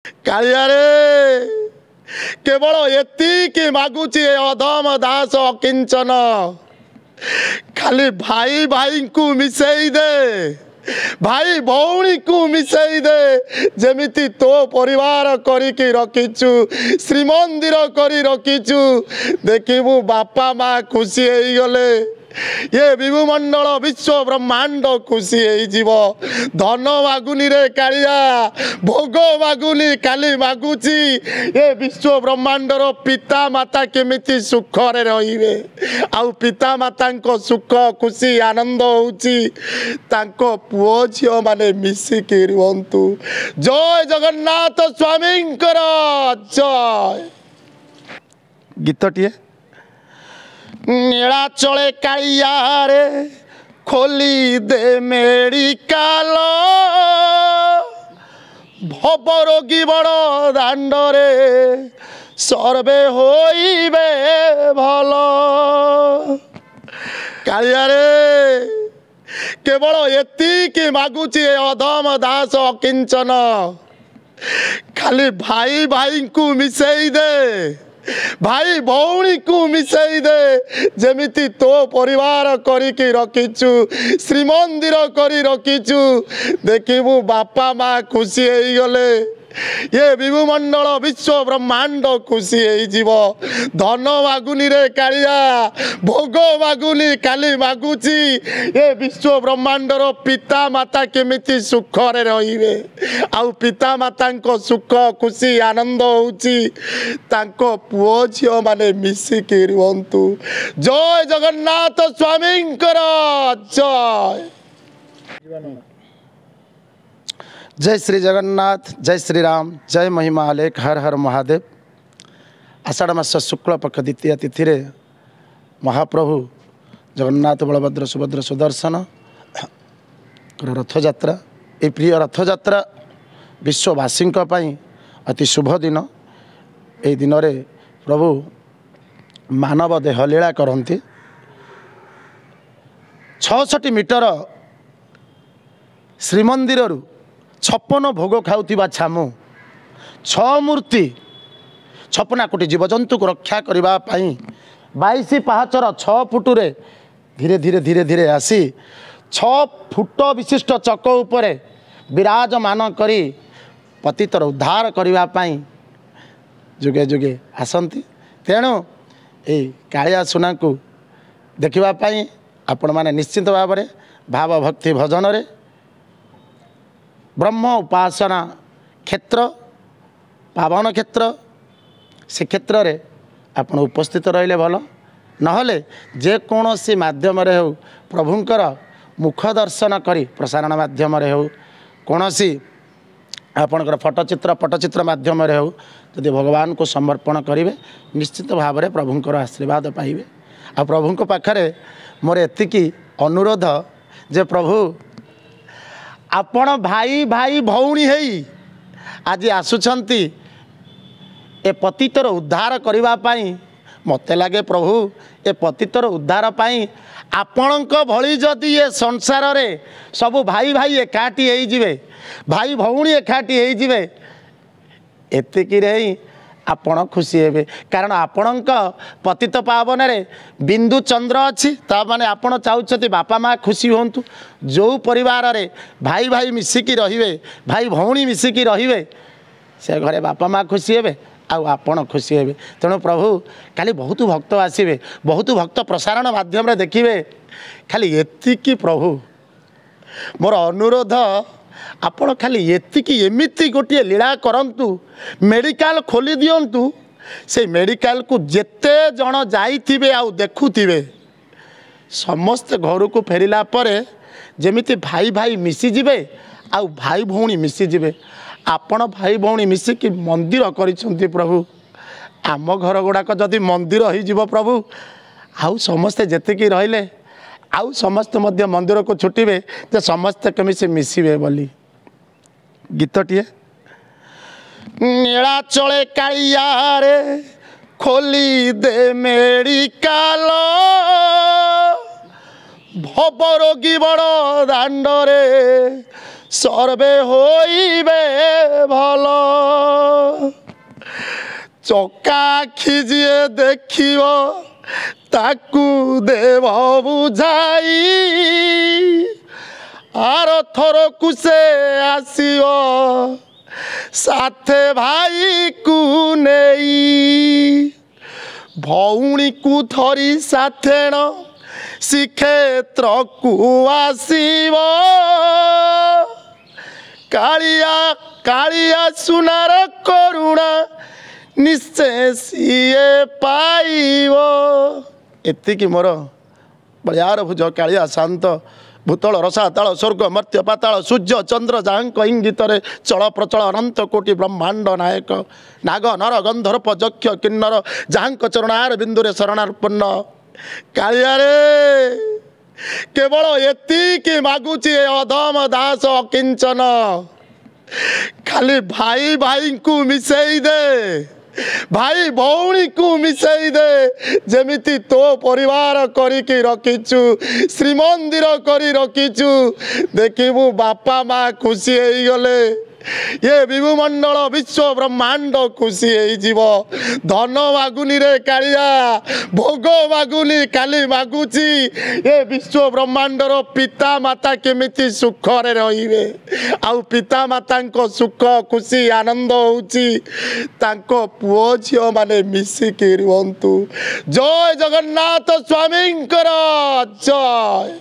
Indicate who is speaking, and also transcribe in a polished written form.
Speaker 1: କାଳିଆରେ କେବଳ ଏତିକି ମାଗୁଛି ଏ ଅଧମ ଦାସ ଅକିଞ୍ଚନ ଖାଲି ଭାଇ ଭାଇଙ୍କୁ ମିଶେଇ ଦେ ଭାଇ ଭଉଣୀକୁ ମିଶେଇ ଦେ ଯେମିତି ତୋ ପରିବାର କରିକି ରଖିଛୁ ଶ୍ରୀମନ୍ଦିର କରି ରଖିଛୁ ଦେଖିବୁ ବାପା ମା ଖୁସି ହେଇଗଲେ ये विभुमंडल विश्व ब्रह्मांड खुशी धन मागुनी रे कालिया भोग मागुनी काली मागुची ये विश्व ब्रह्मांडर पिता माता केमिति सुख रे रहिबे आउ पिता माता सुख खुशी आनंद होउची तांको पुओ झियो माने मिसिकी रुहंतु। जय जगन्नाथ स्वामींकर जय। गीतटिए नीलाचले कालिया रे खोली दे मेडिकाल भवरोगी बड़ दांडरे सर्वे होइबे भल। कालिया रे केवल एतिकी मागुची अधम दास अकिंचन खाली भाई भाई को मिसेई दे भाई भौणी को मिसेई दे जेमिति तो परिवार करिकी रखिछु श्रीमंदिर करी रखिछु देखिबु बापा माँ खुशी हो गले ये विभुमंडल विश्व ब्रह्मांड खुशी हो धन मागुनी रे कालिया भोग मागुनी काली मागुची ये विश्व ब्रह्मांडर पिता माता केमिति सुख रे रहिबे आउ पिता माता सुख खुशी आनंद होउची तांको पुओ झियो माने मिसिकी रुहंतु। जय जगन्नाथ स्वामींकर जय। जय श्री जगन्नाथ जय श्री राम जय महिमा आलेख हर हर महादेव। आषाढ़ मास शुक्ल पक्ष द्वितीय तिथि रे महाप्रभु जगन्नाथ बलभद्र सुभद्र सुदर्शन रथयात्रा ये प्रिय रथयात्रा विश्ववासी अति शुभ दिन। ये दिन रे प्रभु मानव देह लीला करती 66 मीटर श्रीमंदिर 56 भोग खाऊा छामु 6 मूर्ति 56 कोटी जीवजंतु को रक्षा करने 22 पाहाचर 6 फुटुरे धीरे धीरे धीरे धीरे आसी 6 फुट विशिष्ट चक उपरे विराजमान करी पतितर उद्धार करने जुगे जुगे आसती। तेणु ये कालिया सुना को देखापी आपण मैंने निश्चित भाव में भाव भक्ति भजन रे ब्रह्म उपासना क्षेत्र पावन क्षेत्र से क्षेत्र रे आपण उपस्थित रहिले भल नहले जेकोसी माध्यम रे हो प्रभुंकर मुख दर्शन करी प्रसारण माध्यम रे हो कौन सी आपणकर फटचित्र पटचित्र माध्यम रे हो यदि भगवान को समर्पण करेंगे निश्चित भाव में प्रभुंकर आशीर्वाद पाइबे। आ प्रभु पाखरे मोर एतिकी अनुरोध जे प्रभु आपण भाई भाई भौणी हेई आज आसुछंती ए पतितर उद्धार करने मते लगे प्रभु ए पतितर उद्धार पाई आपणक भली जदि ये संसार रे सबु भाई भाई एकाठी हो जिवे भाई भौणी एकाठी हो जिवे एतिकी रे आपण खुशी हेबे कारण आपणक पतित पावन रे बिंदु चंद्र अच्छी ता माने आपण चाहते बापा माँ खुशी होंतु जो परिवार रे भाई भाई मिसिकी रहिबे भाई भौणी मिसिकी रहिबे से घरे बापा माँ खुशी हेबे आउ आपण खुशी हेबे। तेणु प्रभु खाली बहुत भक्त आसबे बहुत भक्त प्रसारण माध्यम देखिए खाली एतिकी प्रभु मोर अनुरोध आपण खाली एतिकी एमिति गोटे लीला करंतु मेडिकल खोली दियंतु से मेडिकल को जेते जन जाइथिबे आउ देखुथिबे समस्त घर को फेरिला परे जेमिति भाई भाई मिसी जिवे आउ भाई भौणी मिसी जिवे आपण भाई भौणी मिसिकी मंदिर करिसंती प्रभु आम घर गुड़ाक जदि मंदिर हो प्रभु आउ समस्ते जेतिकी रहिले आउ समस्ते मध्य मंदिर को छुटिबे जे समस्ते केमिसे मिसिबे बोली गीतटिए नीलाचले कालिया रे खोली दे मेडिकाल भवरोगी बड़ दांडरे सर्वे होइबे भल चका खिजिए देखिव ताकू देव बुझाई आर थर कुसे आसियो साथे भाई को नेई भौणी को थरी साथेण श्रीक्षेत्र को आसीब कालिया कालिया सुनार करुणा निश्चय सीए पाइब एतिकी मोर बलियार भुज कालिया शांत भूतल रसातल स्वर्ग मर्त्य पाताल सूर्य चंद्र जहाँ इंगित चल प्रचल अनंत कोटि ब्रह्मांड नायक नाग नर गंधर्प यक्ष किन्नर जहाँ चरणार बिंदुरे शरणार्पन्न कालिया रे केवल एतिकी मागुची अधम दास अकिंचन खाली भाई भाई को मिसई दे भाई भौणी को मिसई दे जेमिति तो परिवार करिकी रखिचु श्रीमंदिर करी रखिचु देखिबु बापा माँ खुशी हो गले ये विभुमंडल विश्व ब्रह्मांड खुशी हो धन मागुनी रे कालिया भोग मागुनी काली मागुची ये विश्व ब्रह्मांडर पिता माता केमिति सुख रे रहिबे आउ पिता माता सुख खुशी आनंद होउची तांको पुओ झियो माने मिसिकी रुहंतु जय जगन्नाथ स्वामींकर जय।